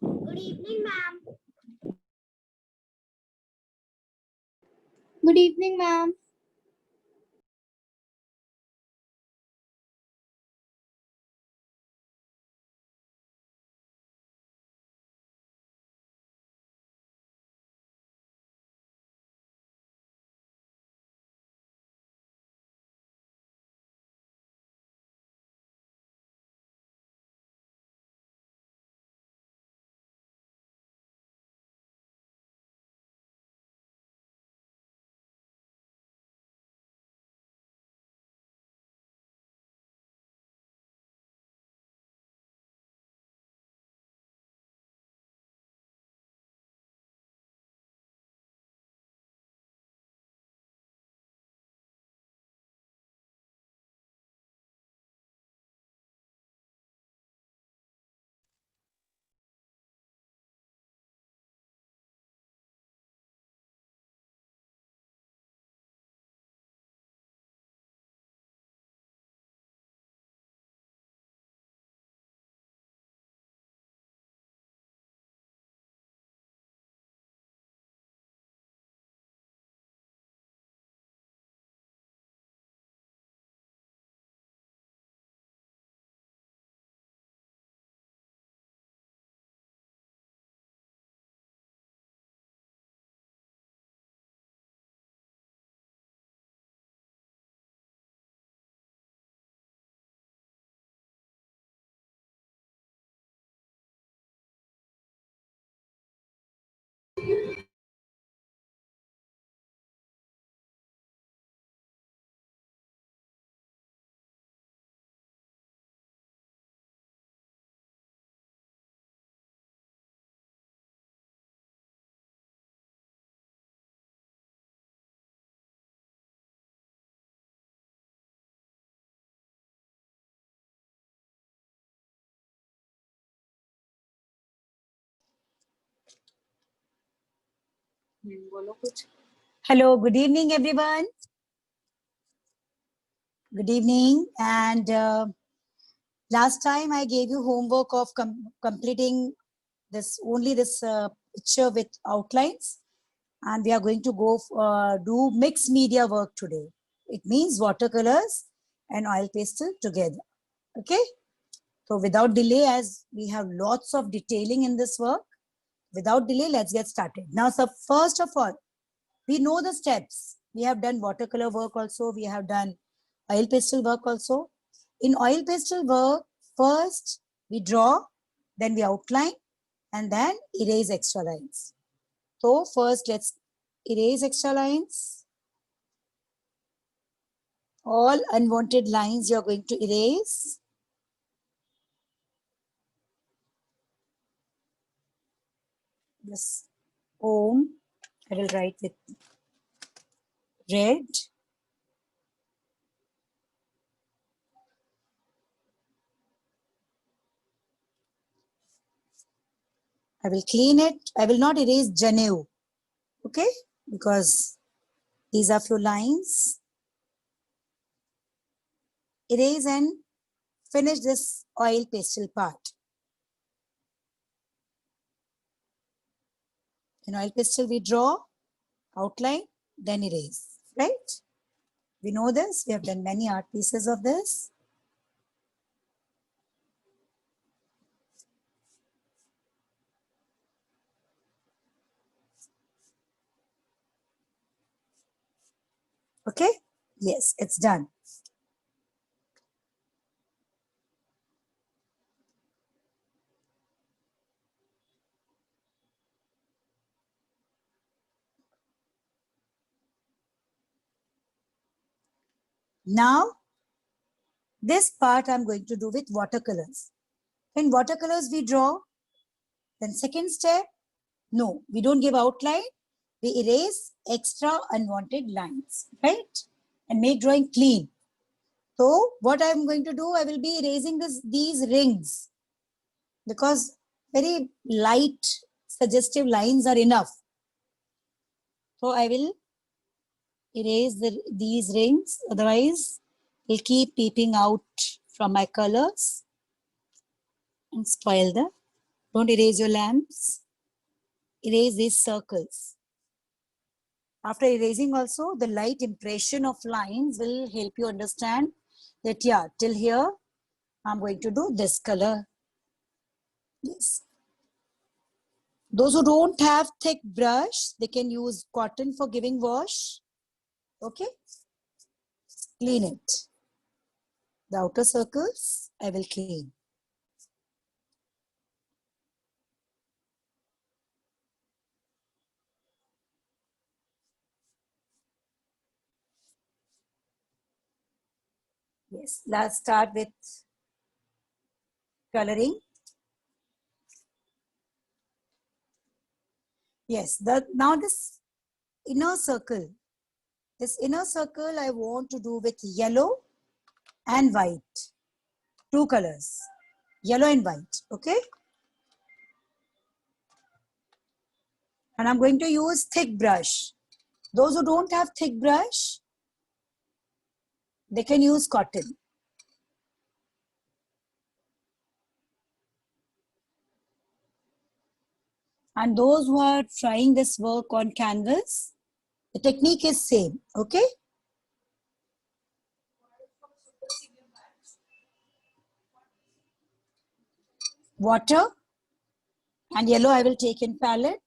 Good evening, ma'am. Good evening, ma'am. Hello, good evening, everyone. Good evening. And last time I gave you homework of completing this picture with outlines. And we are going to go do mixed media work today. It means watercolors and oil pastel together. Okay. So without delay, as we have lots of detailing in this work, without delay, let's get started. Now, so first of all, we know the steps. We have done watercolor work also. We have done oil pastel work also. In oil pastel work, first we draw, then we outline, and then erase extra lines. So first let's erase extra lines. All unwanted lines you're going to erase. This Om, I will write with red. I will clean it. I will not erase Janev, okay? Because these are few lines. Erase and finish this oil pastel part. In oil pastel, we draw, outline, then erase, right? We know this. We have done many art pieces of this. Okay? Yes, it's done. Now, this part I'm going to do with watercolors. In watercolors, we draw. Then second step, no, we don't give outline. We erase extra unwanted lines, right? And make drawing clean. So what I'm going to do, I will be erasing these rings because very light suggestive lines are enough. So I will erase these rings, otherwise will keep peeping out from my colors and spoil the Don't erase your lamps. Erase these circles. After erasing also, the light impression of lines will help you understand that, yeah, till here, I'm going to do this color. Yes. Those who don't have thick brush, they can use cotton for giving wash. Okay. Clean it. The outer circles, I will clean. Yes, let's start with coloring. Yes, now this inner circle I want to do with yellow and white. Two colors, yellow and white, okay? And I'm going to use thick brush. Those who don't have thick brush, they can use cotton. And those who are trying this work on canvas, the technique is same, okay? Water and yellow I will take in palette.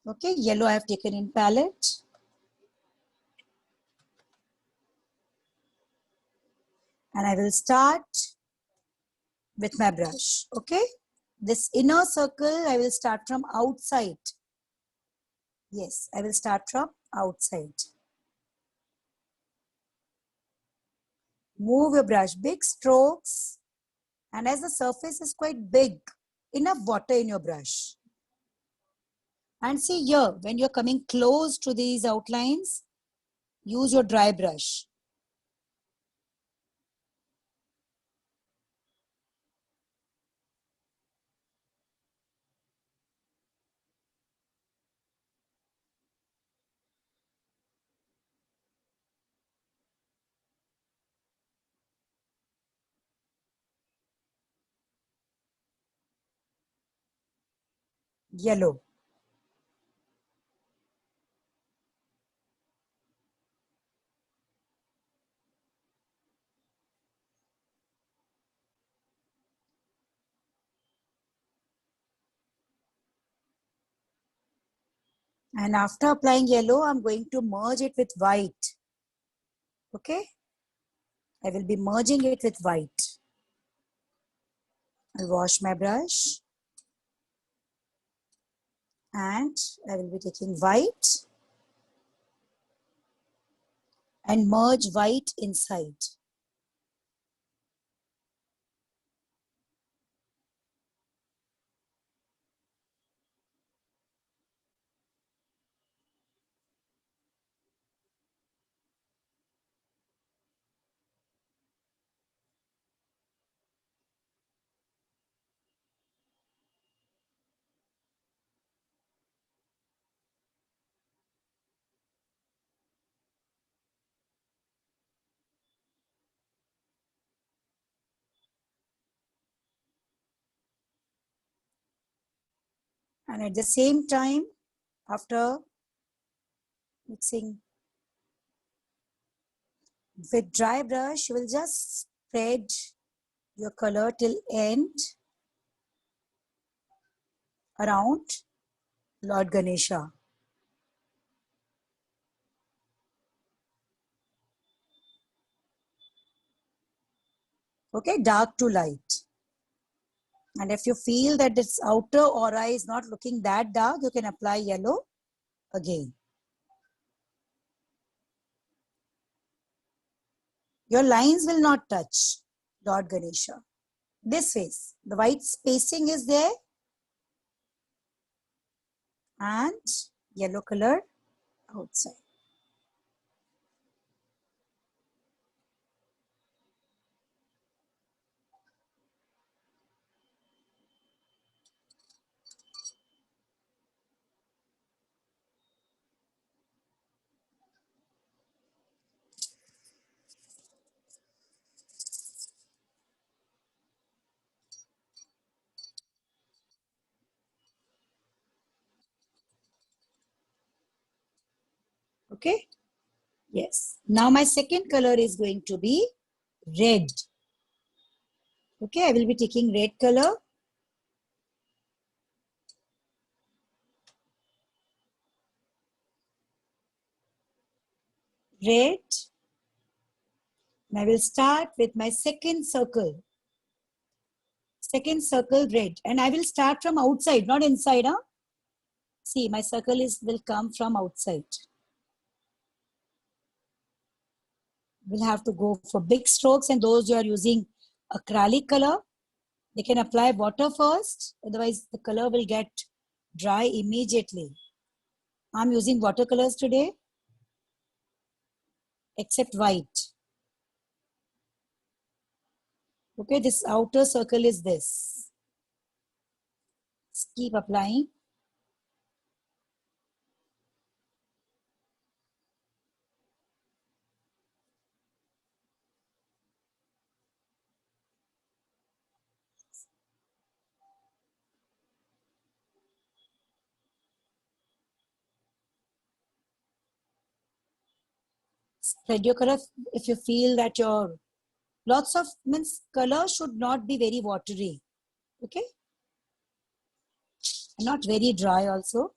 Okay, yellow I have taken in palette. And I will start with my brush, okay? This inner circle, I will start from outside. Yes, I will start from outside. Move your brush, big strokes. And as the surface is quite big, enough water in your brush. And see here, when you're coming close to these outlines, use your dry brush. Yellow. And after applying yellow, I'm going to merge it with white. Okay? I will be merging it with white. I'll wash my brush. And I will be taking white and merge white inside. And at the same time, after mixing with dry brush, you will just spread your color till end around Lord Ganesha. Okay, dark to light. And if you feel that this outer aura is not looking that dark, you can apply yellow again. Your lines will not touch Lord Ganesha. This face, the white spacing is there and yellow color outside. Okay. Yes. Now my second color is going to be red. Okay, I will be taking red color. Red. And I will start with my second circle. Second circle red. And I will start from outside, not inside. Huh? See, my circle will come from outside. We'll have to go for big strokes, and those who are using acrylic color, they can apply water first. Otherwise, the color will get dry immediately. I'm using watercolors today, except white. Okay, this outer circle is this. Just keep applying. Spread your color if you feel that your lots of means color should not be very watery. Okay, and not very dry also.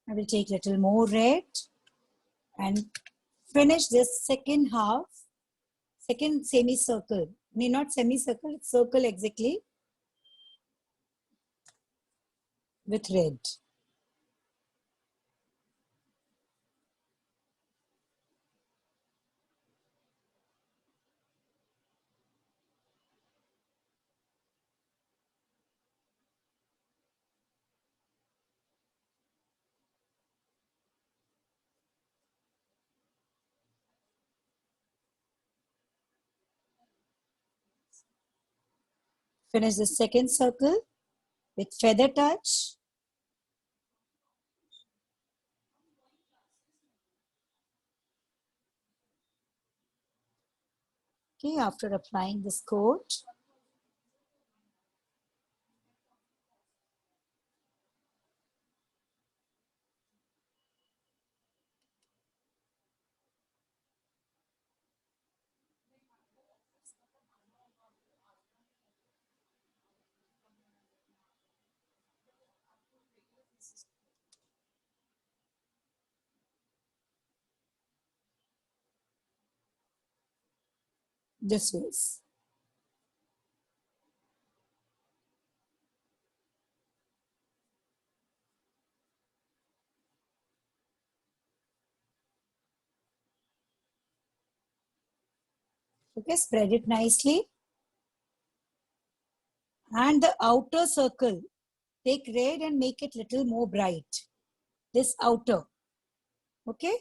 I will take little more red and finish this second half, second semicircle. May not semicircle, it's circle exactly with red. Finish the second circle with feather touch. Okay, after applying this coat, this ways. Okay, spread it nicely. And the outer circle, take red and make it little more bright. This outer, okay?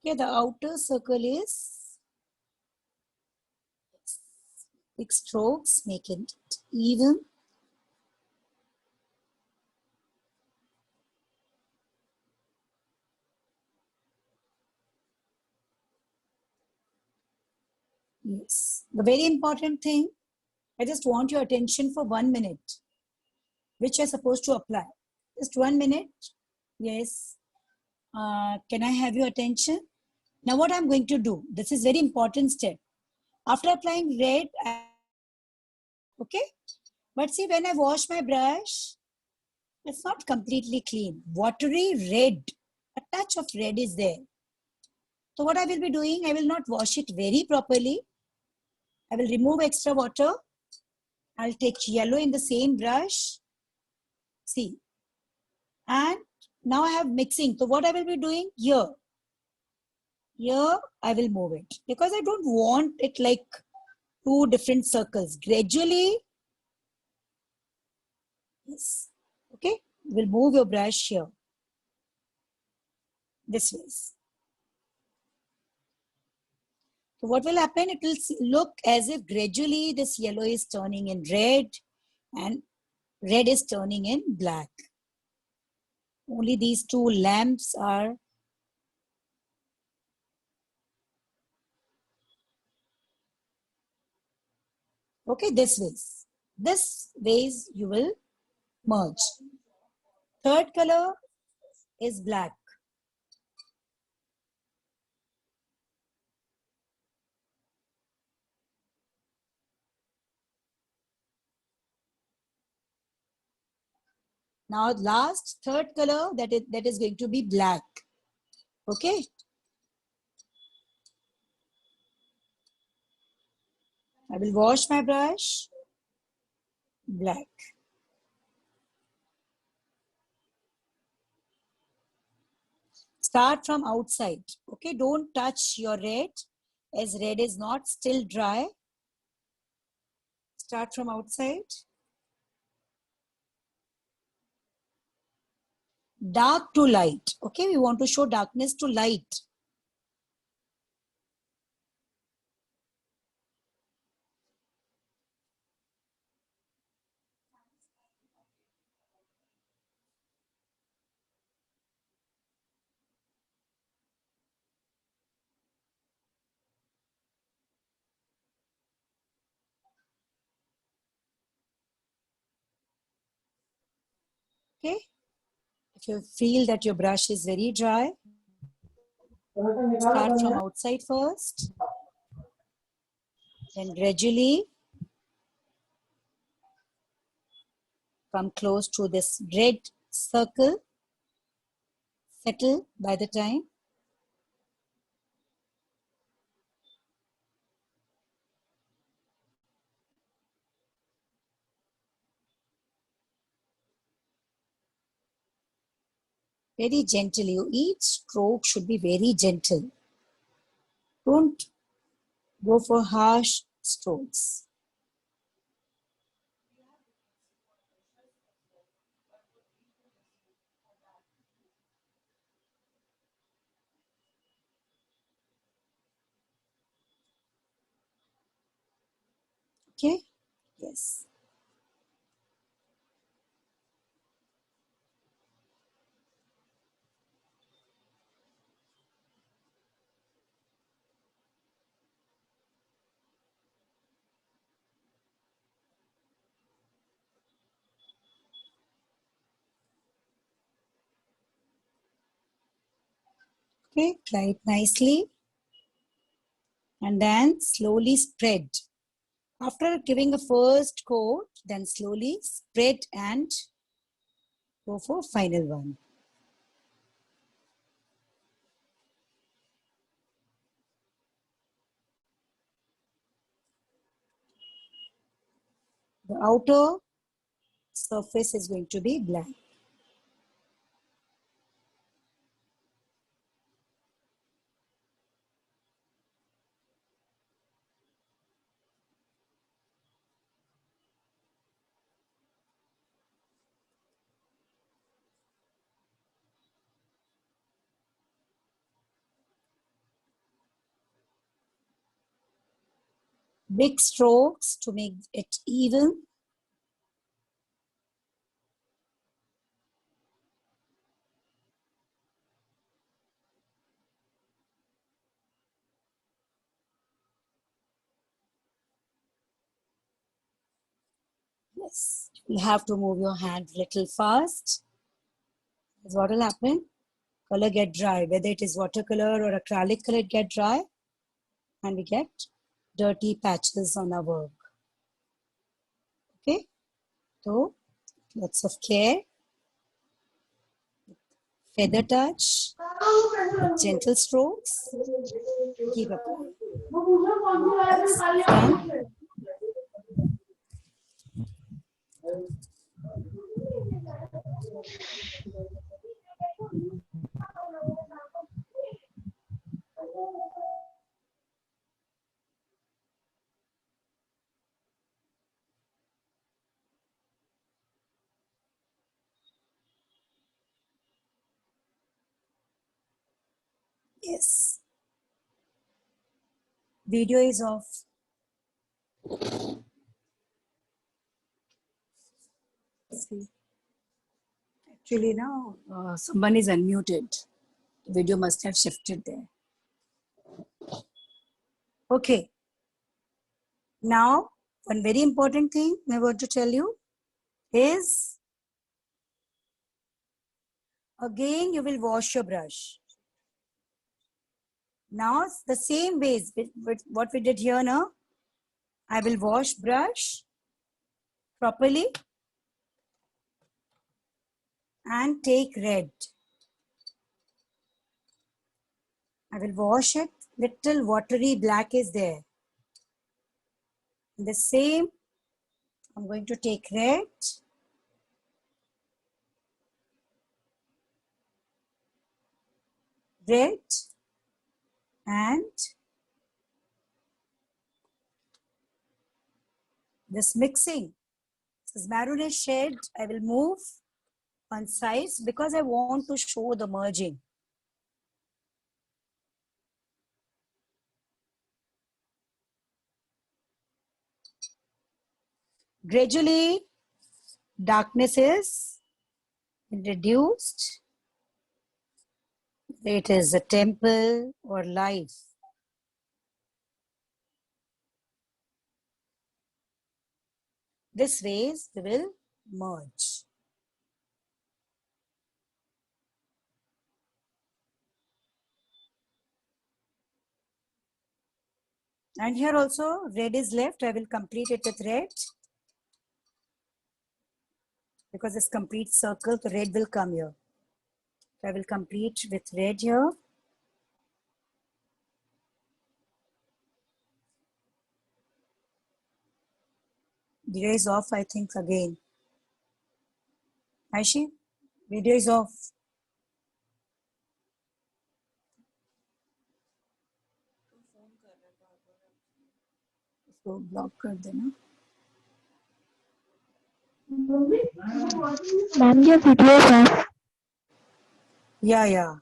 Okay, the outer circle is big strokes, make it even. Yes, the very important thing, I just want your attention for 1 minute, which you're supposed to apply. Just 1 minute. Yes. Can I have your attention? Now what I'm going to do, this is very important step. After applying red, okay? But see, when I wash my brush, it's not completely clean. Watery red, a touch of red is there. So what I will be doing, I will not wash it very properly. I will remove extra water. I'll take yellow in the same brush. See. And now I have mixing. So what I will be doing here, I will move it because I don't want it like two different circles. Gradually, yes. Okay, you will move your brush here. This way. So what will happen? It will look as if gradually this yellow is turning in red and red is turning in black. Only these two lamps are okay. This ways you will merge. Third color is black. Now last third color that is going to be black. Okay. I will wash my brush. Black. Start from outside. Okay. Don't touch your red as red is not still dry. Start from outside. Dark to light. Okay. We want to show darkness to light. Okay. If you feel that your brush is very dry, start from outside first. Then gradually come close to this red circle. Settle by the time. Very gently. Each stroke should be very gentle. Don't go for harsh strokes. Okay? Yes. Okay, try it nicely. And then slowly spread. After giving a first coat, then slowly spread and go for final one. The outer surface is going to be black. Big strokes to make it even. Yes, you'll have to move your hand little fast. That's what will happen. Color get dry, whether it is watercolor or acrylic color, it get dry and we get dirty patches on our work. Okay, so lots of care. Feather touch. With gentle strokes, keep applying. Yes, done. Yes. Video is off. See. Actually, now someone is unmuted. The video must have shifted there. Okay. Now, one very important thing I want to tell you is, again, you will wash your brush. Now, it's the same ways with what we did here now. I will wash brush properly and take red. I will wash it. Little watery black is there. The same, I'm going to take red. Red and this mixing. This maroonish shade, I will move on sides because I want to show the merging. Gradually, darkness is reduced. It is a temple or life. This ways we will merge. And here also red is left. I will complete it with red. Because this complete circle, the red will come here. I will complete with red here. Video is off, I think, again. Aishi, video is off. इसको block कर देना. Ma'am, your video is off. Yeah.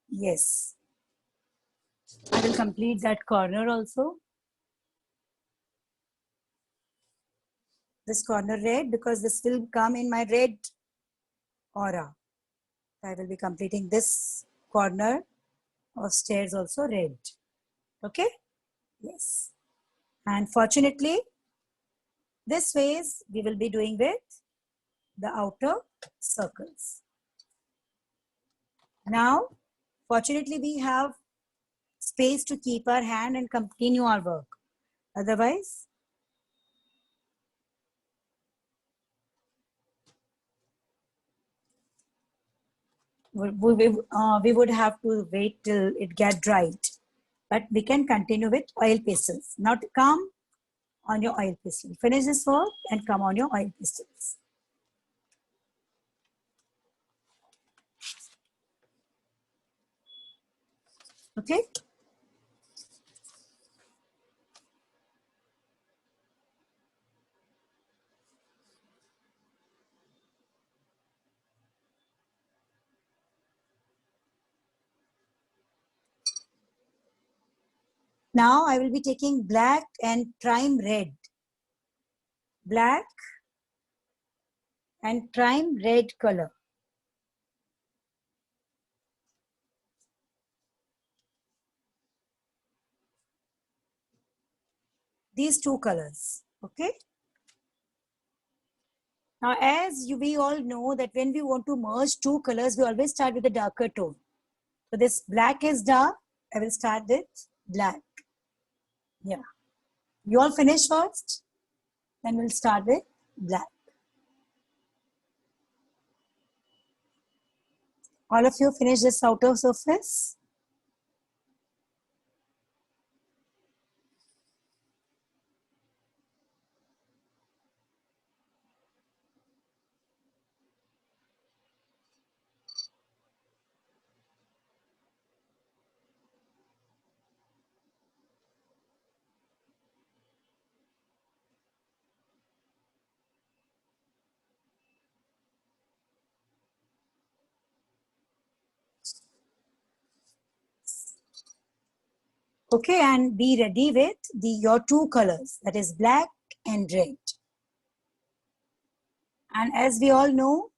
Yes. I will complete that corner also. This corner red because this will come in my red aura. I will be completing this corner of stairs also red. Okay? Yes. And fortunately, this phase we will be doing with the outer circles. Now, fortunately, we have space to keep our hand and continue our work. Otherwise, we would have to wait till it get dried. But we can continue with oil pastels. Now to come on your oil pastel. Finish this work and come on your oil pastels. Okay? Now I will be taking black and prime red. Black and prime red color. These two colors. Okay? Now, as we all know that when we want to merge two colors, we always start with a darker tone. So this black is dark. I will start with black. Yeah. You all finish first. Then we'll start with black. All of you finish this outer surface. Okay, and be ready with your two colors, that is black and red. And as we all know,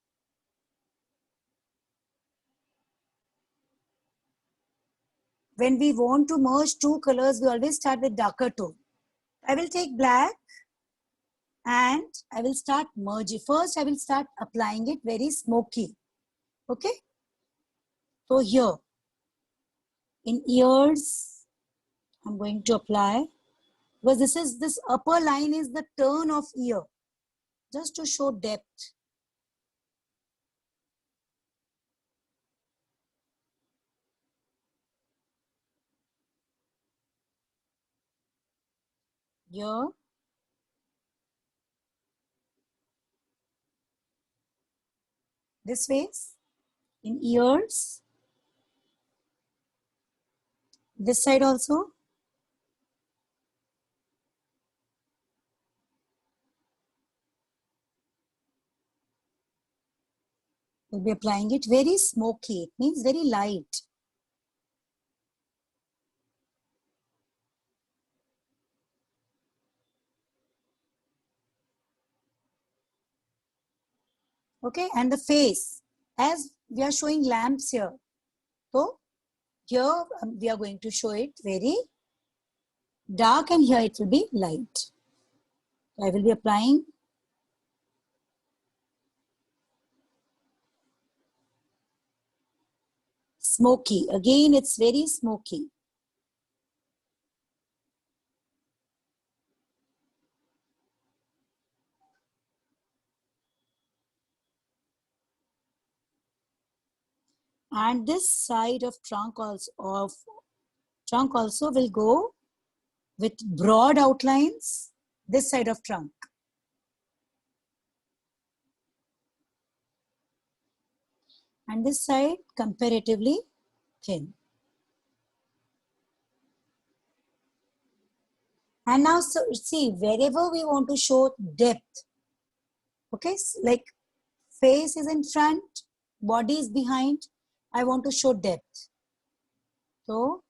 when we want to merge two colors, we always start with darker tone. I will take black and I will start merging. First, I will start applying it very smoky. Okay? So here, in ears, I'm going to apply, because this upper line is the turn of ear, just to show depth. Here, this face, in ears, this side also. We'll be applying it very smoky. It means very light. Okay, and the face, as we are showing lamps here. So here we are going to show it very dark, and here it will be light. I will be applying smoky. Again, it's very smoky. And this side of trunk also will go with broad outlines. This side of trunk. And this side comparatively thin. And now, so see, wherever we want to show depth, okay, like face is in front, body is behind, I want to show depth. So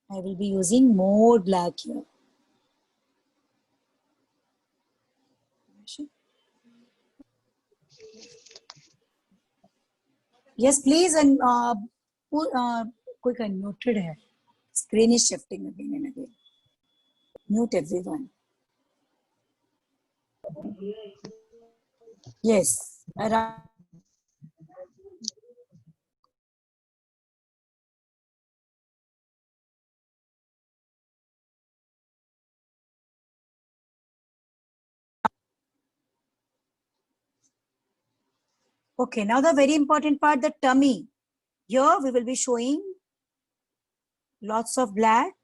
I will be using more black here. Yes, please, and quick unmuted hai. Screen is shifting again and again. Mute everyone. Yes. Okay, now the very important part, the tummy. Here we will be showing lots of black.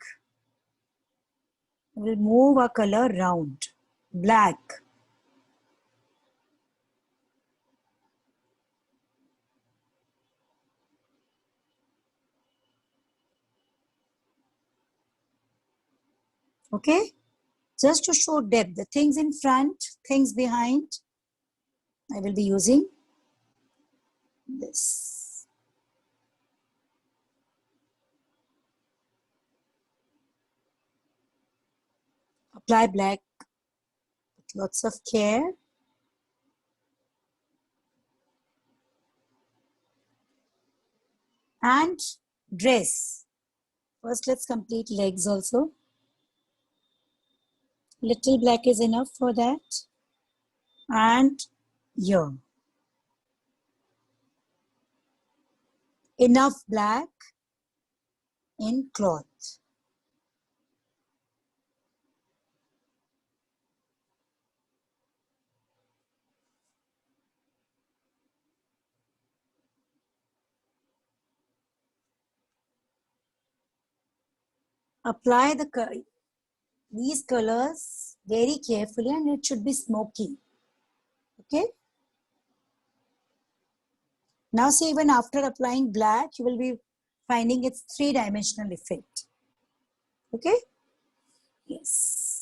We'll move our color round. Black. Okay? Just to show depth, the things in front, things behind, I will be using this. Apply black with lots of care. And dress. First, let's complete legs also. Little black is enough for that. And here. Enough black in cloth. apply these colors very carefully, and it should be smoky. Okay. Now see, even after applying black, you will be finding its three-dimensional effect. Okay. Yes.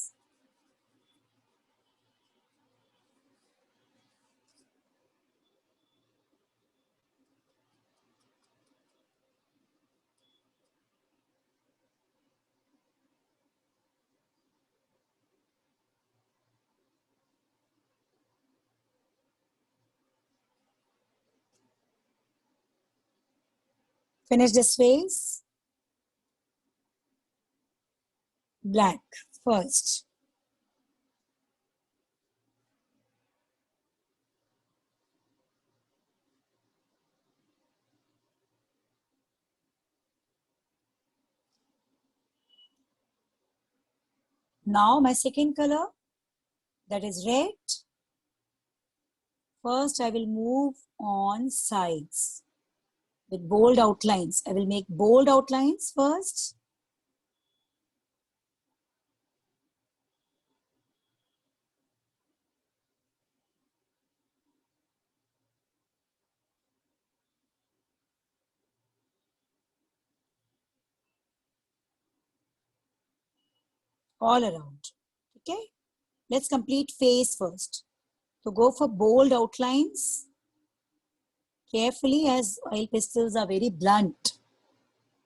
Finish this face. Black first. Now my second color, that is red. First, I will move on sides with bold outlines. I will make bold outlines first. All around. Okay. Let's complete face first. So go for bold outlines carefully, as oil pastels are very blunt.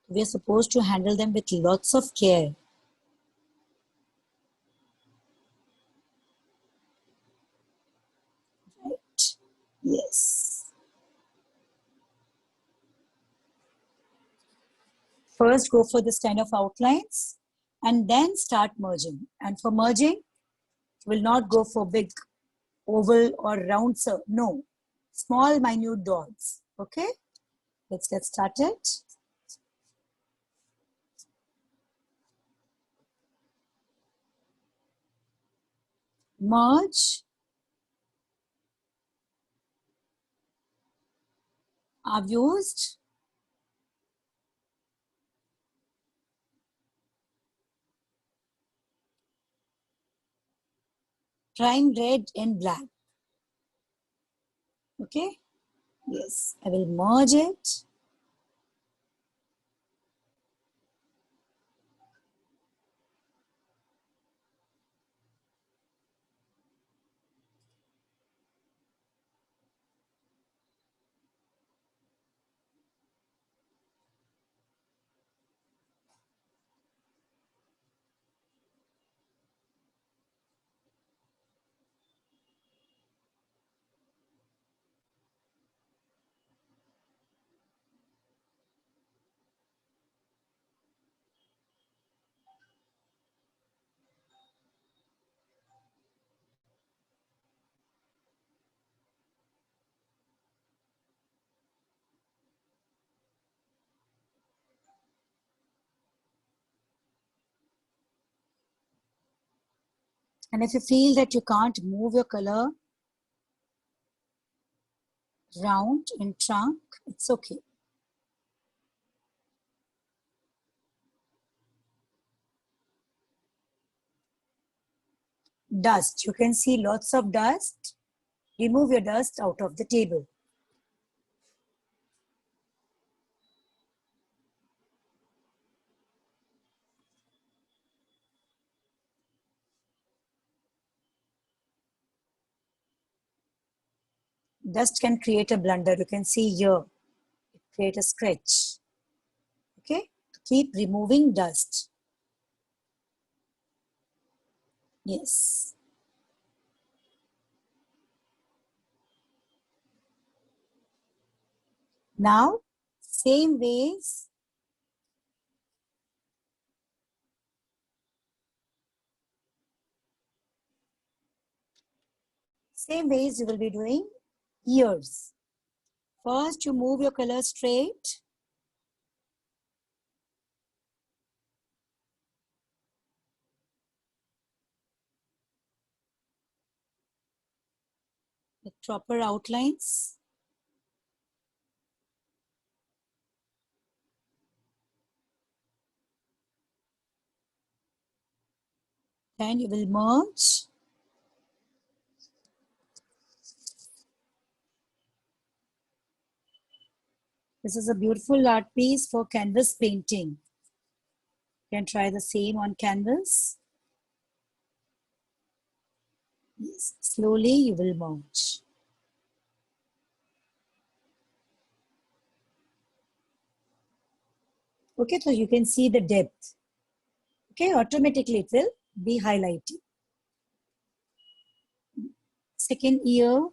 We are supposed to handle them with lots of care. Right? Yes. First go for this kind of outlines and then start merging. And for merging, will not go for big oval or round circle. No, small minute dots. Okay, let's get started. Merge. I've used prime red and black. Okay, yes, I will merge it. And if you feel that you can't move your color round in trunk, it's okay. Dust, you can see lots of dust. Remove your dust out of the table. Dust can create a blunder. You can see here, it create a scratch. Okay, keep removing dust. Yes. Now, same ways, you will be doing ears. First, you move your color straight. With proper outlines. Then you will merge. This is a beautiful art piece for canvas painting. You can try the same on canvas. Yes. Slowly you will merge. Okay, so you can see the depth. Okay, automatically it will be highlighted. Second ear.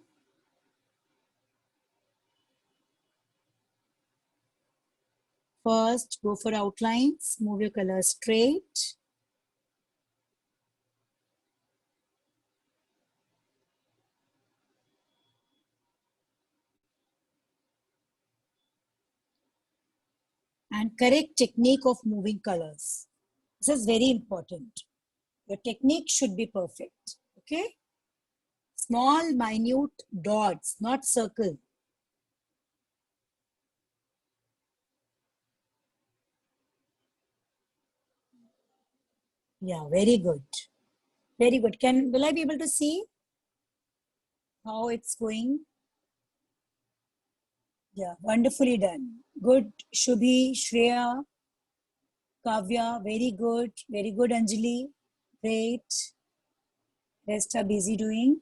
First, go for outlines. Move your color straight. And correct technique of moving colors. This is very important. Your technique should be perfect. Okay? Small, minute dots, not circle. Yeah, very good. Very good. Will I be able to see how it's going? Yeah, wonderfully done. Good, Shubhi, Shreya, Kavya, very good. Very good, Anjali. Great. Rest are busy doing.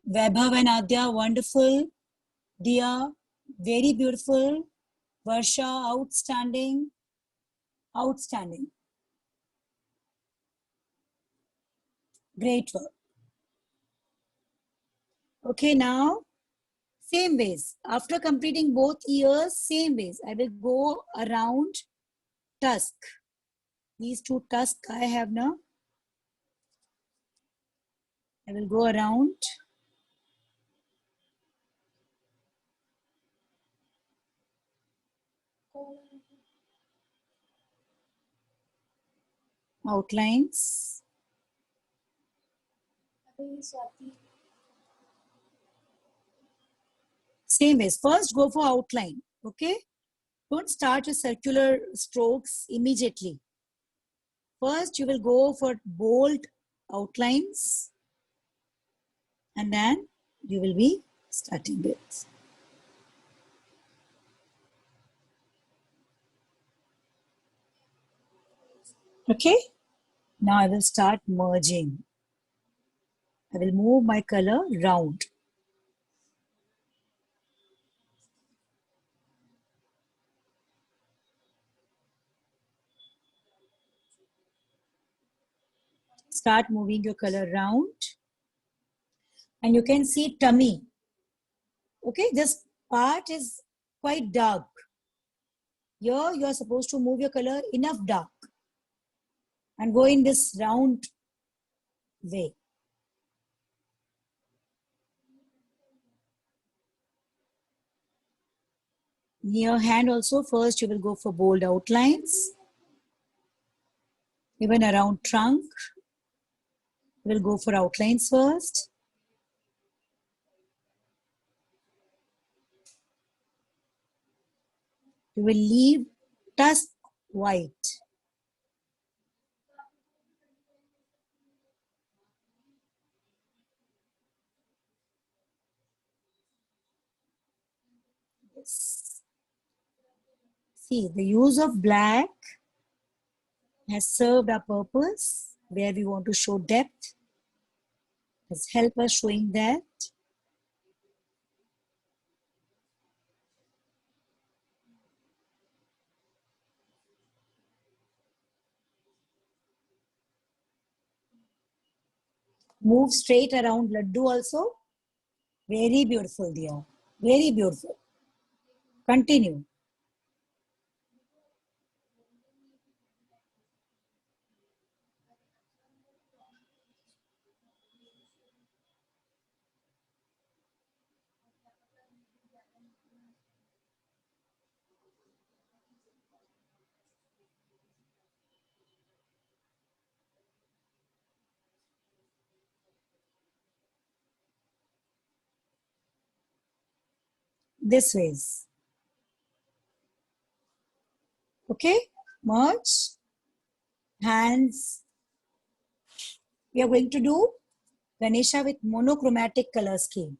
Vaibhav and Adya, wonderful. Dia, very beautiful. Varsha, outstanding. Outstanding. Great work. Okay, now same ways. After completing both ears, same ways. I will go around tusk. These two tusks I have now. I will go around. Outlines. Same ways. First go for outline. Okay. Don't start with circular strokes immediately. First, you will go for bold outlines and then you will be starting with. Okay. Now I will start merging. I will move my color round. Start moving your color round. And you can see tummy. Okay, this part is quite dark. Here you are supposed to move your color enough dark and go in this round way. Near hand also, first you will go for bold outlines. Even around trunk, you will go for outlines first. You will leave tusk white. Yes. See, the use of black has served our purpose where we want to show depth. Has helped us showing that. Move straight around laddu also. Very beautiful, dear. Very beautiful. Continue. This ways. Okay. Merge. Hands We are going to do Ganesha with monochromatic color scheme.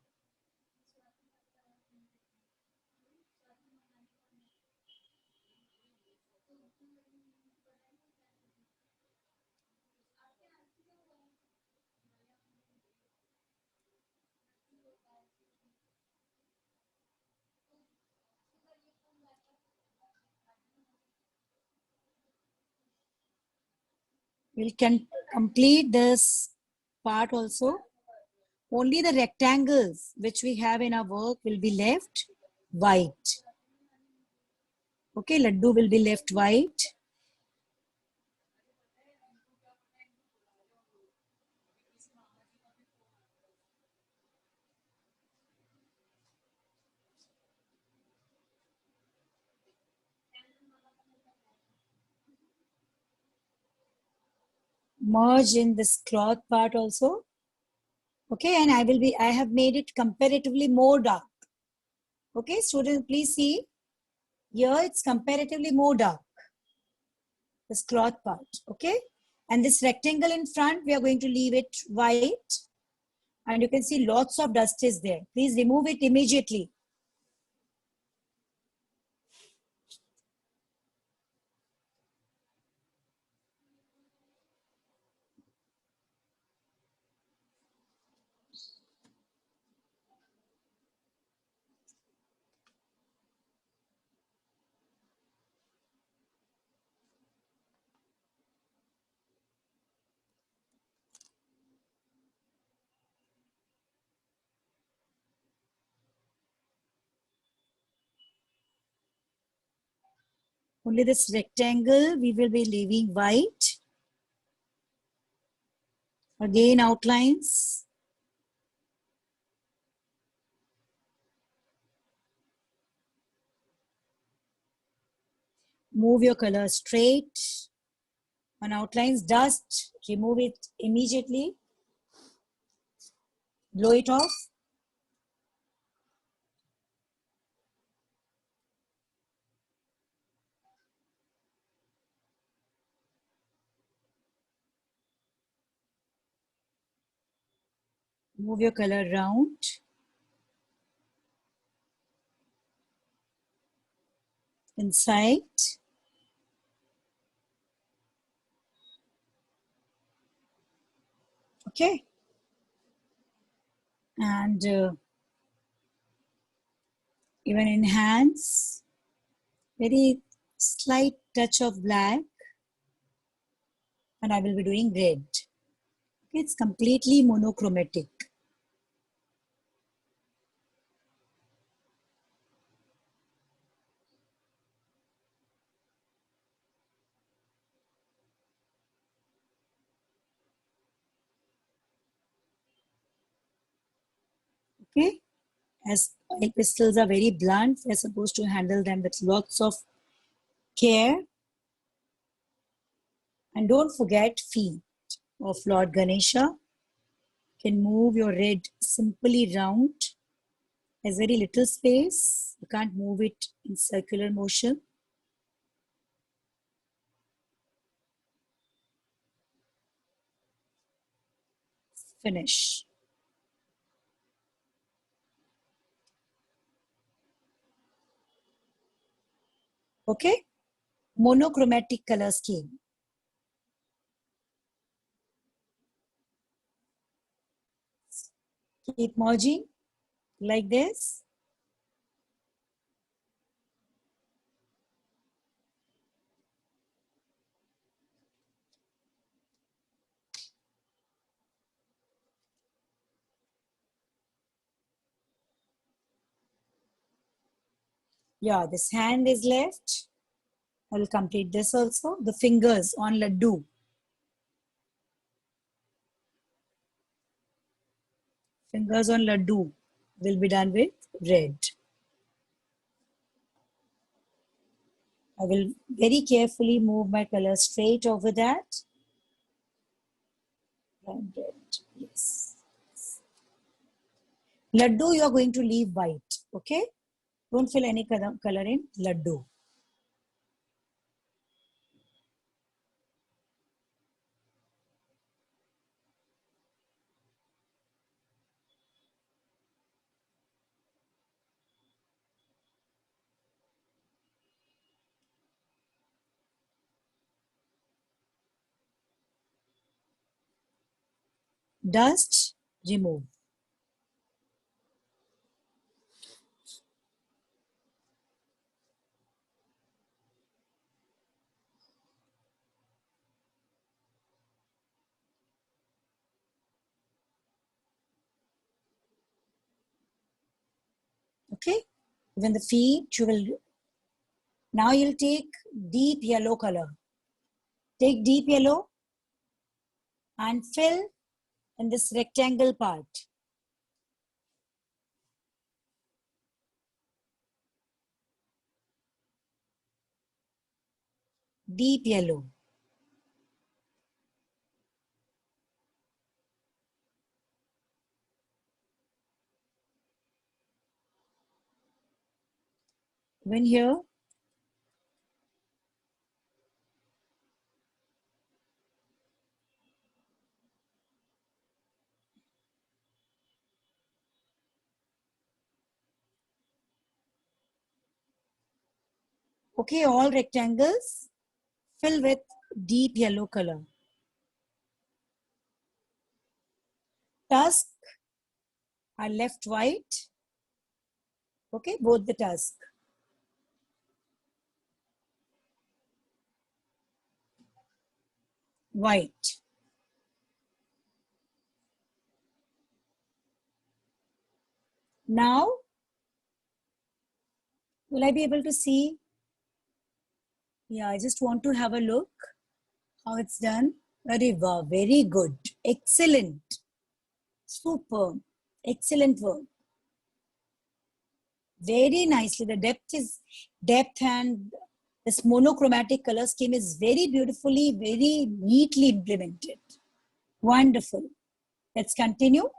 We'll complete this part also. Only the rectangles which we have in our work will be left white. Okay, laddu will be left white. Merge in this cloth part also. Okay, and I have made it comparatively more dark. Okay, students, please see. Here it's comparatively more dark. This cloth part, okay? And this rectangle in front, we are going to leave it white. And you can see lots of dust is there. Please remove it immediately. Only this rectangle we will be leaving white. Again, outlines. Move your color straight. On outlines, dust, remove it immediately. Blow it off. Move your color round. Inside. Okay. And even in hands, very slight touch of black. And I will be doing red. Okay, it's completely monochromatic. Okay, as oil pistils are very blunt, we're supposed to handle them with lots of care. And don't forget feet of Lord Ganesha. You can move your red simply round. There's very little space. You can't move it in circular motion. Finish. Okay, monochromatic color scheme. Keep merging like this. Yeah, this hand is left. I will complete this also. The fingers on laddu. Fingers on laddu will be done with red. I will very carefully move my color straight over that. And red, yes. Laddu you are going to leave white, okay? Don't fill any color in laddu. Dust, remove. Okay, even the feet, you will, now you'll take deep yellow color. Take deep yellow and fill in this rectangle part. Deep yellow. Even here, okay, all rectangles fill with deep yellow color. Tusk are left white. Okay, both the tusk. White. Now, will I be able to see? Yeah, I just want to have a look how it's done. Very wow, very good. Excellent. Super. Excellent work. Very nicely. The depth and this monochromatic color scheme is very beautifully, very neatly implemented. Wonderful. Let's continue.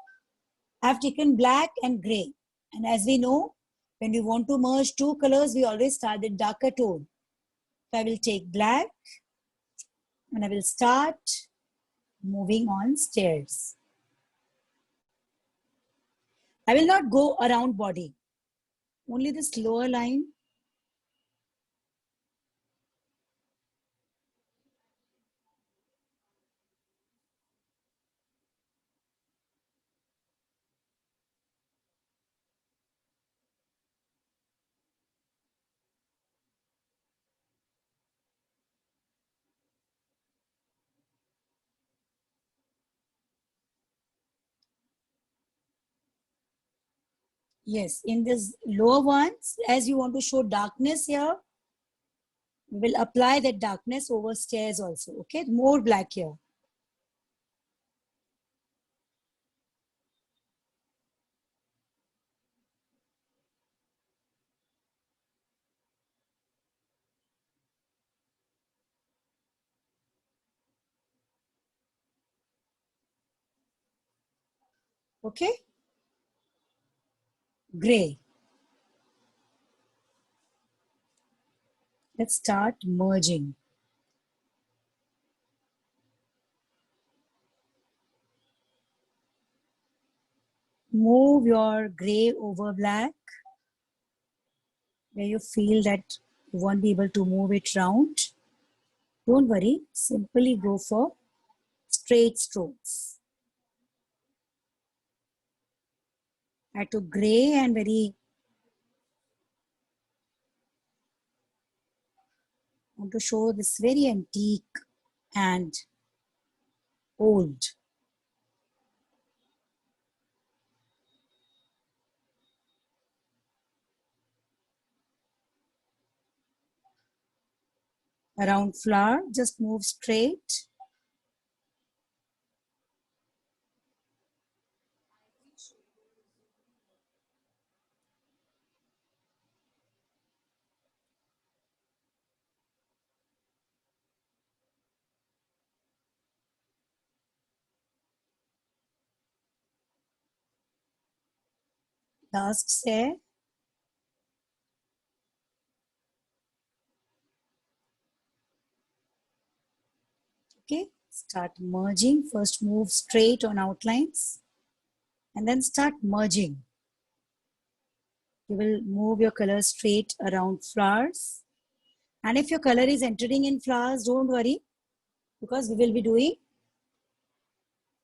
I've taken black and gray. And as we know, when we want to merge two colors, we always start with darker tone. So I will take black and I will start moving on stairs. I will not go around body. Only this lower line. Yes, in this lower ones, as you want to show darkness here, we will apply that darkness over stairs also. Okay, more black here. Okay, gray. Let's start merging. Move your gray over black where you feel that you won't be able to move it round. Don't worry, simply go for straight strokes. I took gray and very want to show this very antique and old. Around flower, just move straight. Last stair. Okay, start merging. First move straight on outlines and then start merging. You will move your color straight around flowers. And if your color is entering in flowers, don't worry, because we will be doing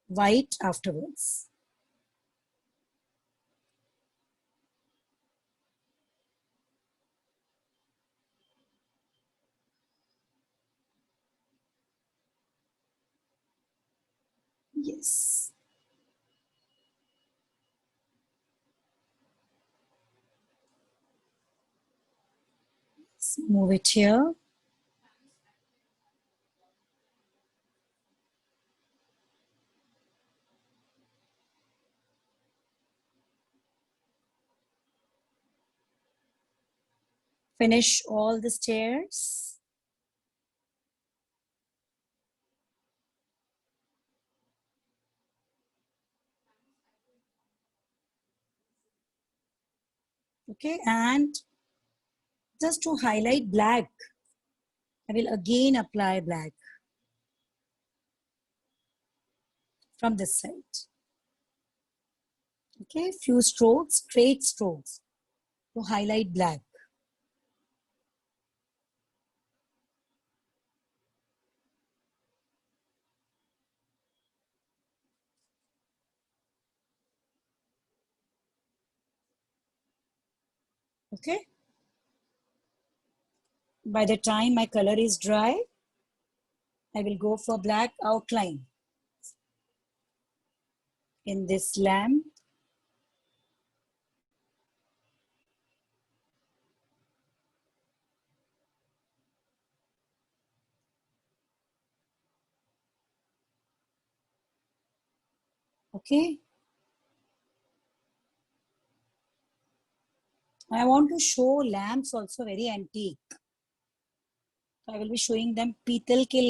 white afterwards. Yes. Let's move it here. Finish all the stairs. Okay, and just to highlight black, I will again apply black from this side. Okay, few strokes, straight strokes to highlight black. Okay. By the time my color is dry, I will go for black outline in this lamp. Okay. I want to show lamps also very antique. I will be showing them petal ke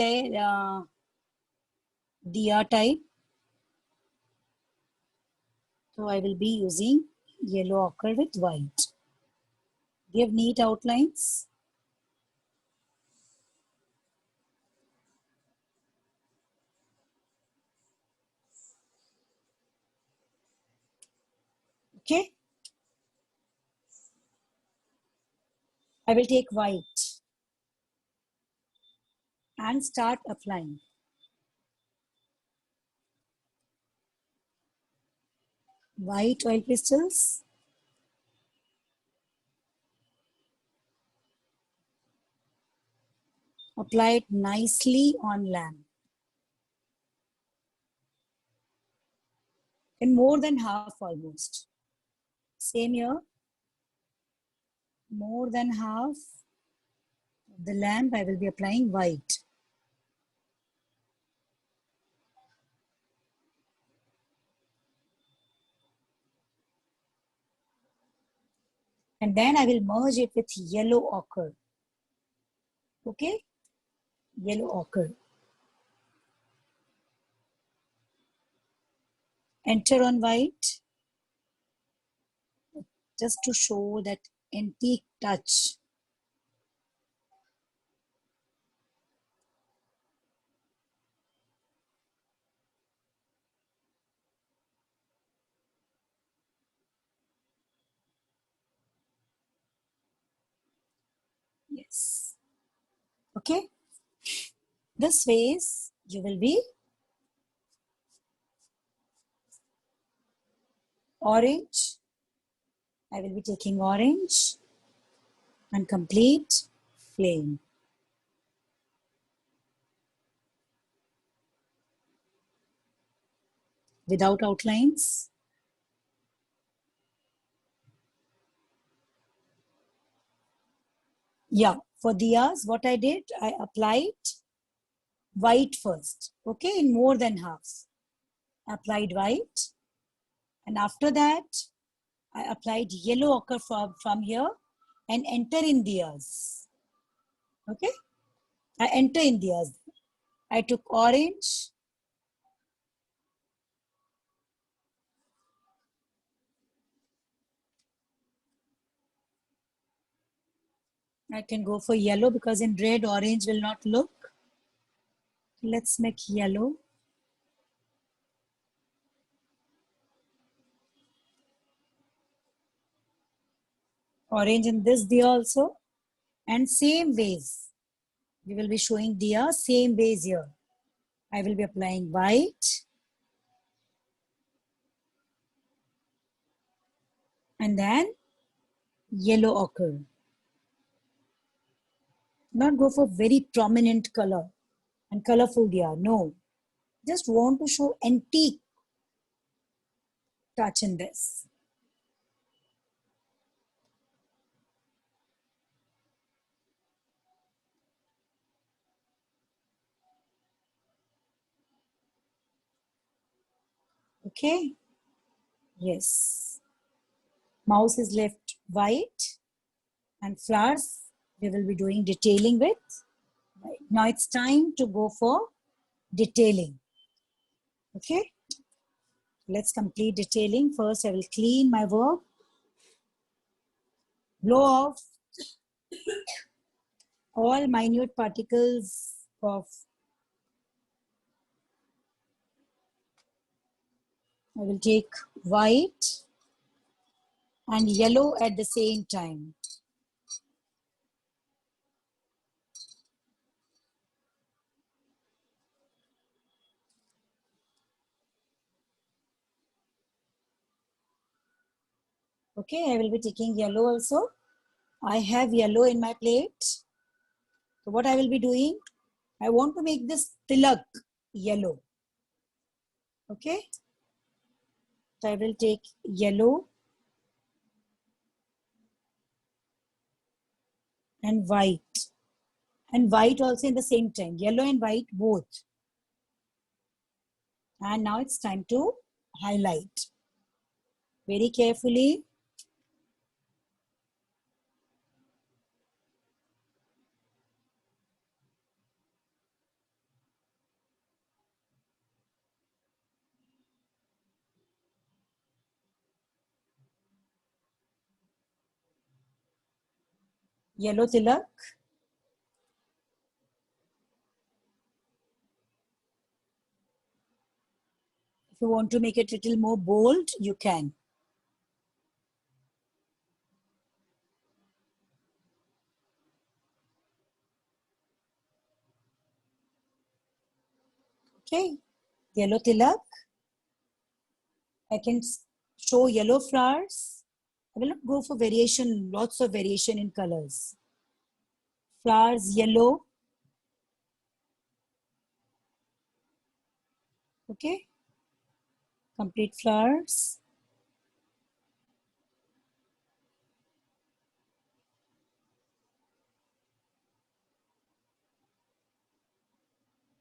diya type. So I will be using yellow ochre with white. Give neat outlines. Okay. I will take white and start applying. White oil crystals. Apply it nicely on lamp. And more than half almost. Same here. More than half of the lamp I will be applying white. And then I will merge it with yellow ochre. Okay? Yellow ochre. Enter on white just to show that antique touch. Yes. Okay? This ways you will be orange. I will be taking orange and complete flame. Without outlines. Yeah, for diyas, what I did, I applied white first, okay, in more than half. Applied white, and after that, I applied yellow ochre from here and enter in diyas. Okay, I enter in diyas. I took orange. I can go for yellow because in red, orange will not look. Let's make yellow. Orange in this diya also. And same ways. We will be showing diya same ways here. I will be applying white and then yellow ochre. Not go for very prominent color and colorful diya. No, just want to show antique touch in this. Okay. Yes. Mouse is left white and flowers we will be doing detailing with. Right. Now it's time to go for detailing. Okay. Let's complete detailing. First, I will clean my work, blow off all minute particles of, I will take white and yellow at the same time. Okay, I will be taking yellow also. I have yellow in my plate. So what I will be doing, I want to make this tilak yellow. Okay. So I will take yellow and white. And white also in the same time. Yellow and white both. And now it's time to highlight. Very carefully. Yellow tilak. If you want to make it a little more bold, you can. Okay. Yellow tilak. I can show yellow flowers. I will not go for variation, lots of variation in colors. Flowers yellow. Okay. Complete flowers.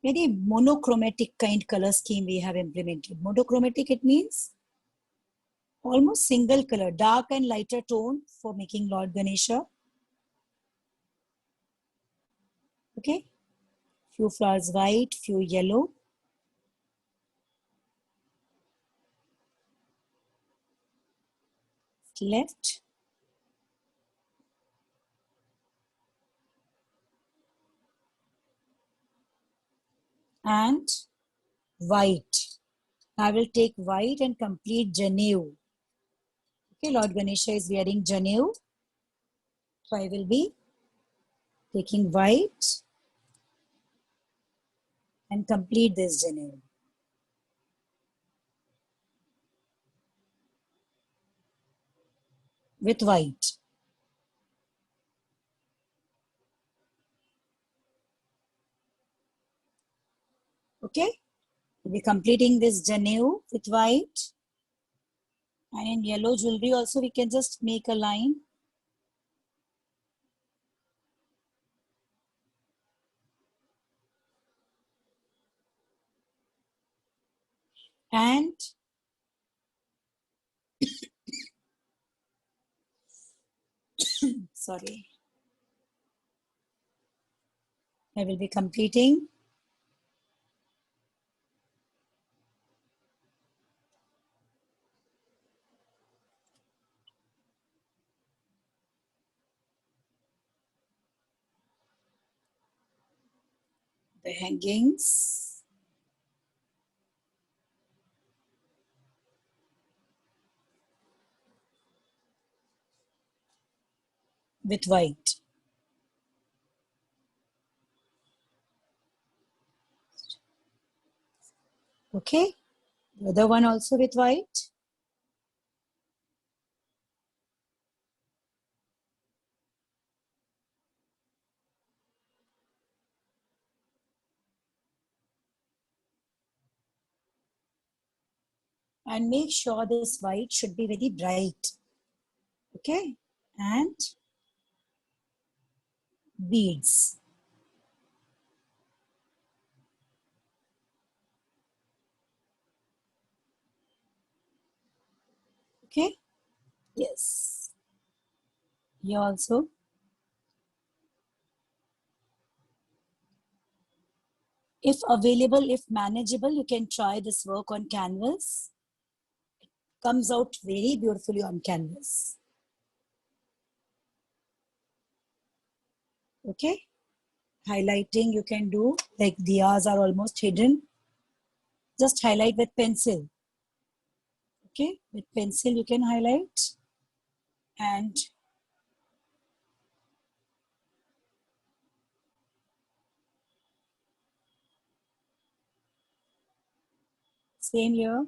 Very monochromatic kind color scheme we have implemented. Monochromatic, it means almost single color, dark and lighter tone for making Lord Ganesha. Okay. Few flowers white, few yellow. Left. And white. I will take white and complete Janev. Okay, Lord Ganesha is wearing Janev. So I will be taking white and complete this Janev. With white. Okay, we'll be completing this Janev with white. And in yellow jewelry also we can just make a line. And sorry, I will be completing the hangings. With white. Okay, the other one also with white. and make sure this white should be very bright. Okay, and beads. Okay, yes. Here also. If available, if manageable, you can try this work on canvas. Comes out very beautifully on canvas. Okay, highlighting you can do, like diyas are almost hidden. Just highlight with pencil. Okay, with pencil you can highlight, and same here.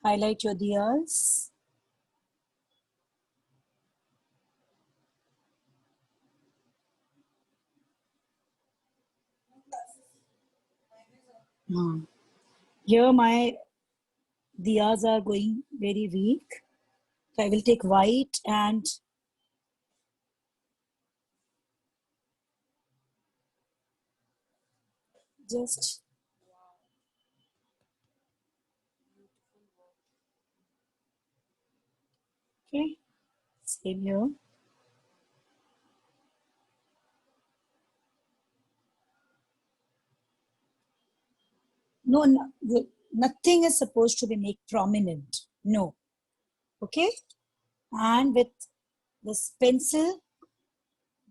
Highlight your diyas. Here my diyas are going very weak. So I will take white and just okay, same here. No, nothing is supposed to be made prominent. No. Okay. And with this pencil,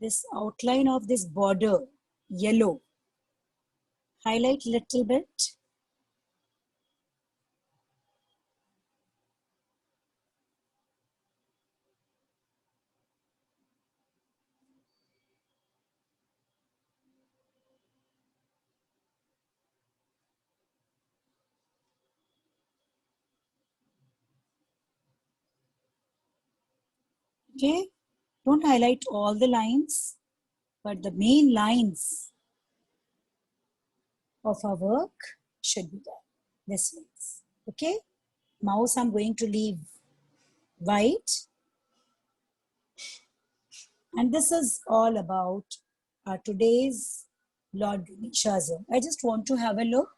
this outline of this border, yellow, highlight little bit. Okay. Don't highlight all the lines, but the main lines of our work should be there. This means. Okay. Mouse I'm going to leave white. And this is all about today's Lord Ganesha's. I just want to have a look.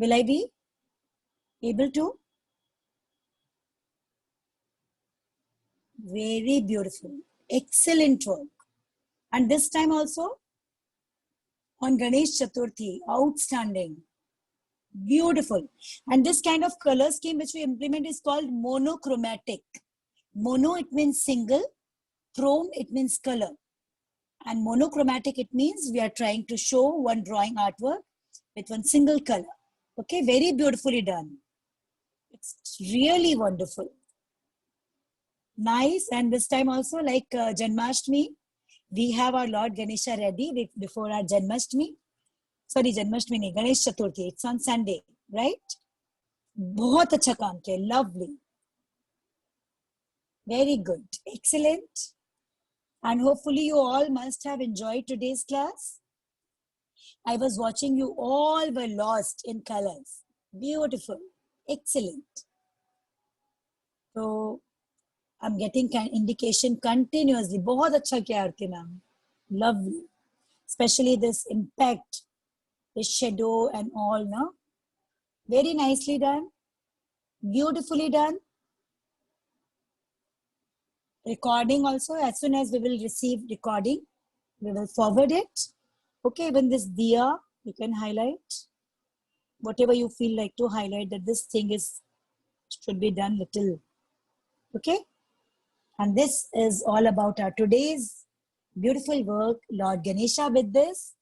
Will I be able to? Very beautiful. Excellent work. And this time also on Ganesh Chaturthi. Outstanding. Beautiful. And this kind of color scheme which we implement is called monochromatic. Mono, it means single. Chrome, it means color. And monochromatic, it means we are trying to show one drawing artwork with one single color. Okay, very beautifully done. It's really wonderful. Nice. And this time also, like Janmashtami, we have our Lord Ganesha ready before our Janmashtami. Sorry, Janmashtami nahi, Ganesh Chaturthi. It's on Sunday, right? बहुत अच्छा काम किया. Lovely. Very good. Excellent. And hopefully you all must have enjoyed today's class. I was watching, you all were lost in colors. Beautiful. Excellent. So I'm getting indication continuously. बहुत अच्छा किया आरती ma'am. Lovely. Especially this impact, the shadow and all, no? Very nicely done. Beautifully done. Recording also, as soon as we will receive recording, we will forward it. Okay, even this diya, you can highlight. Whatever you feel like to highlight that this thing should be done little. Okay. And this is all about our today's beautiful work, Lord Ganesha. With this,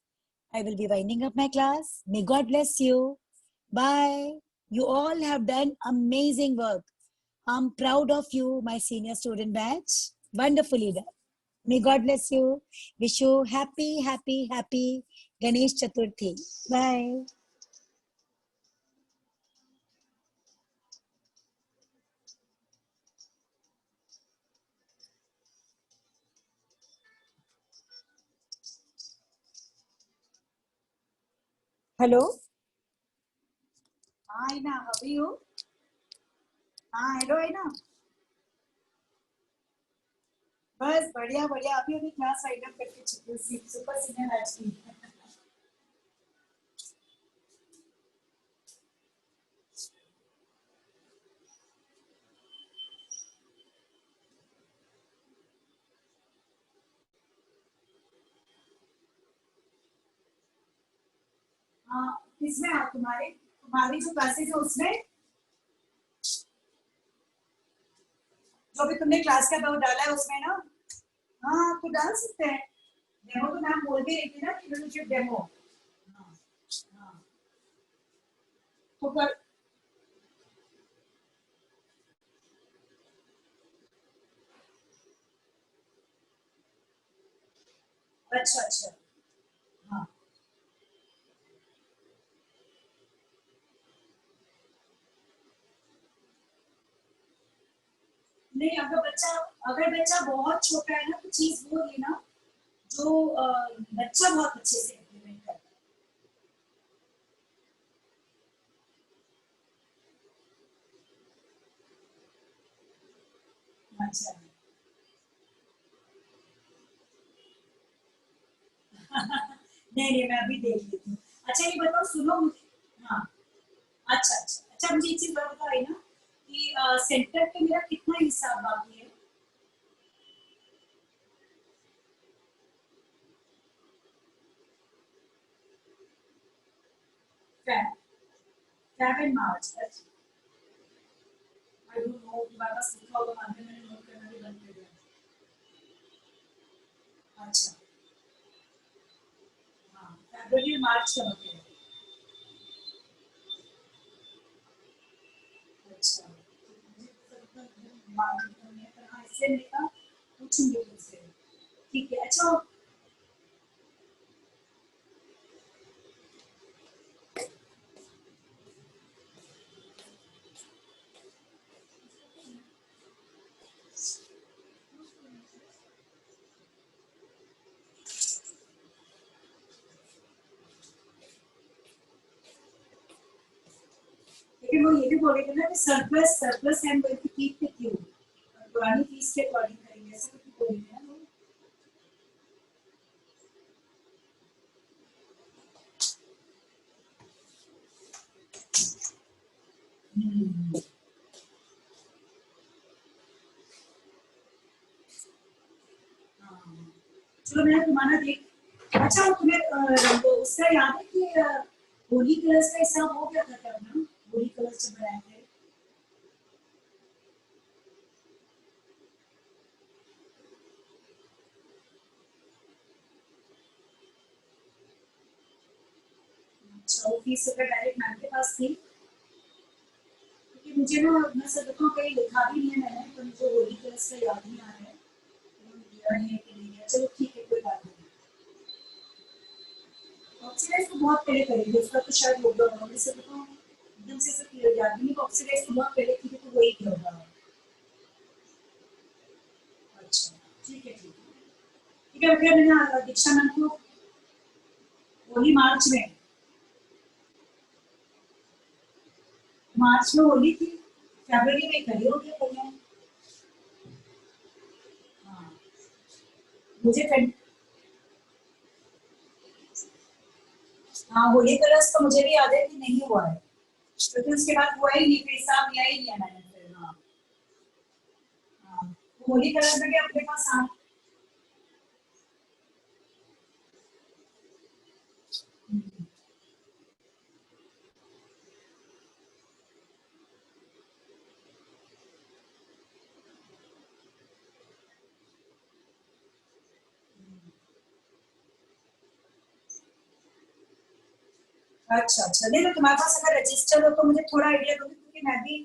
I will be winding up my class. May God bless you. Bye. You all have done amazing work. I'm proud of you, my senior student batch. Wonderfully done. May God bless you. Wish you happy, happy, happy Ganesh Chaturthi. Bye. Hello. हाँ आईना, अभी हो? हाँ hello आईना। बस बढ़िया बढ़िया, अभी अभी क्लास साइड अप करके चुकी हूँ, सुपर सीनियर आज की। हाँ किसमें आप, तुम्हारे तुम्हारी जो क्लासेज है उसमें, जो भी तुमने क्लास का वो डाला है उसमें ना? हाँ तो डाल सकते हैं। डेमो तो मैम बोल भी रही थी ना, कि रिलेशनशिप डेमो। हाँ हाँ। तो कर। अच्छा अच्छा। हाँ नहीं, अगर बच्चा बहुत छोटा है ना, तो चीज वो लेना जो बच्चा बहुत अच्छे से इम्प्लीमेंट करता है। अच्छा। नहीं नहीं, मैं अभी देख लेती हूँ। अच्छा ये बताओ, सुनो मुझे। हाँ। अच्छा अच्छा अच्छा, मुझे एक चीज बताओ ना, कि सेंटर पे मेरा कितना हिसाब बाकी है? Feb, Feb and March. I don't know, तुम्हारे पास लिखा होगा, बाद में मैंने नोट करना भी बंद कर दिया। अच्छा। हाँ फरवरी मार्च का बता है। अच्छा। हाँ इससे मेरा पूछूंगी तुमसे। ठीक है अच्छा। लेकिन वो ये भी बोलेंगे ना कि surplus surplus I am going to keep with you, पुरानी फीस के अकॉर्डिंग करेंगे, ऐसा कुछ बोलेंगे ना वो। हाँ। चलो मैं तुम्हारा देख। अच्छा वो तुम्हें वो उसका याद है कि होली कलर्स का हिसाब हो गया था क्या अपना? होली कलर्स जब बनाए थे। अच्छा वो फीस अगर डायरेक्ट मैम के पास थी, क्योंकि मुझे ना, मैं सच बताऊं कहीं लिखा भी नहीं है मैंने, तो मुझे होली कलर्स का याद नहीं आ रहा है। तो दिया नहीं है कि नहीं दिया, चलो ठीक है कोई बात नहीं। ऑक्सीडाइज तो बहुत पहले करेंगे, उसका तो शायद होगा होगा, मैं सच बताऊं एकदम से सब क्लियर याद नहीं, ऑक्सीडाइज तो बहुत पहले की थी, तो वही किया होगा। अच्छा ठीक है ठीक है। ठीक है भैया, मैंने दीक्षा मैम को, होली मार्च में, मार्च में होली थी, फरवरी में करी होगी भैया। हाँ मुझे हाँ होली कलर्स तो मुझे भी याद है कि नहीं हुआ है, क्योंकि उसके बाद हुआ ही नहीं, फिर हिसाब लिया ही नहीं है मैंने फिर। हाँ हाँ। होली कलर्स में भी अपने पास अच्छा अच्छा, नहीं तो तुम्हारे पास अगर रजिस्टर हो तो मुझे थोड़ा आइडिया दो, क्योंकि मैं भी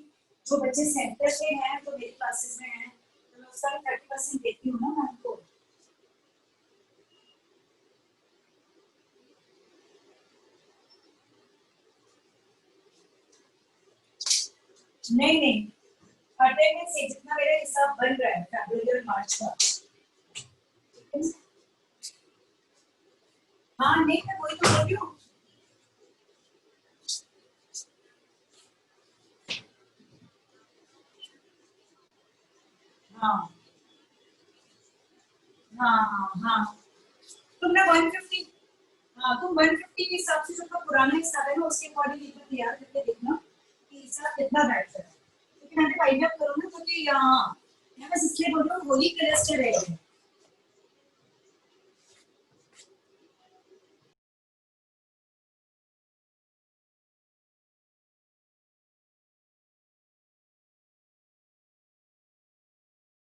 जो बच्चे सेंटर पे हैं तो मेरी क्लासेस में हैं, तो मैं उसका 30% देती हूँ ना मैम को। नहीं नहीं, अटेंडेंस से जितना मेरा हिसाब बन रहा है फरवरी और मार्च का। हाँ नहीं, मैं वही तो बोल रही हूँ। हाँ हाँ हाँ हाँ, तुमने 150, हाँ तुम 150 के हिसाब से जो का पुराना हिसाब है ना उसके अकॉर्डिंग एक बार तैयार करके देखना कि हिसाब कितना बैठ रहा है, क्योंकि मैंने फाइंड आउट करो ना, क्योंकि यहाँ मैं बस इसलिए बोल रहा हूँ होली कलर से रह गए,